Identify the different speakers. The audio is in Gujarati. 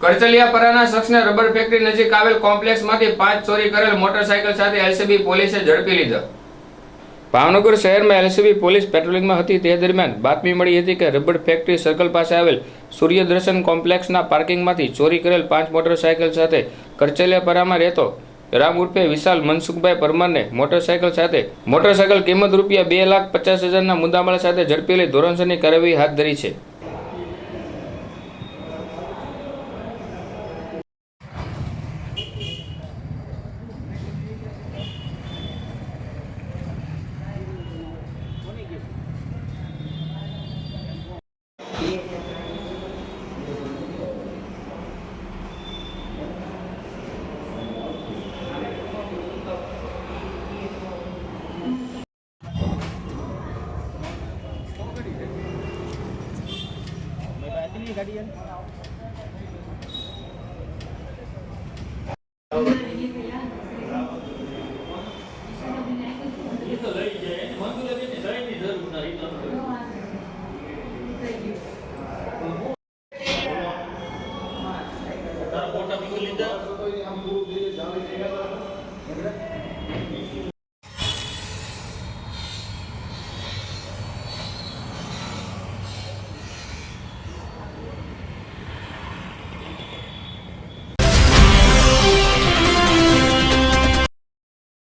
Speaker 1: કરચલિયાપરાના શખ્સને રબર ફેક્ટરી નજીક આવેલ કોમ્પ્લેક્સમાંથી 5 ચોરી કરેલ મોટરસાયકલ સાથે એલસીબી પોલીસે ઝડપી લીધા। ભાવનગર શહેરમાં એલસીબી પોલીસ પેટ્રોલિંગમાં હતી તે દરમિયાન બાતમી મળી હતી કે રબર ફેક્ટરી સર્કલ પાસે આવેલ સૂર્યદર્શન કોમ્પ્લેક્સના પાર્કિંગમાંથી ચોરી કરેલ 5 મોટરસાયકલ સાથે કરચલિયાપરામાં રહેતો રામ ઉર્ફે વિશાલ મનસુખભાઈ પરમારને મોટરસાયકલ કિંમત રૂપિયા 2,50,000ના મુદ્દામાલ સાથે ઝડપી લઈ ધોરણસરની કાર્યવાહી હાથ ધરી છે।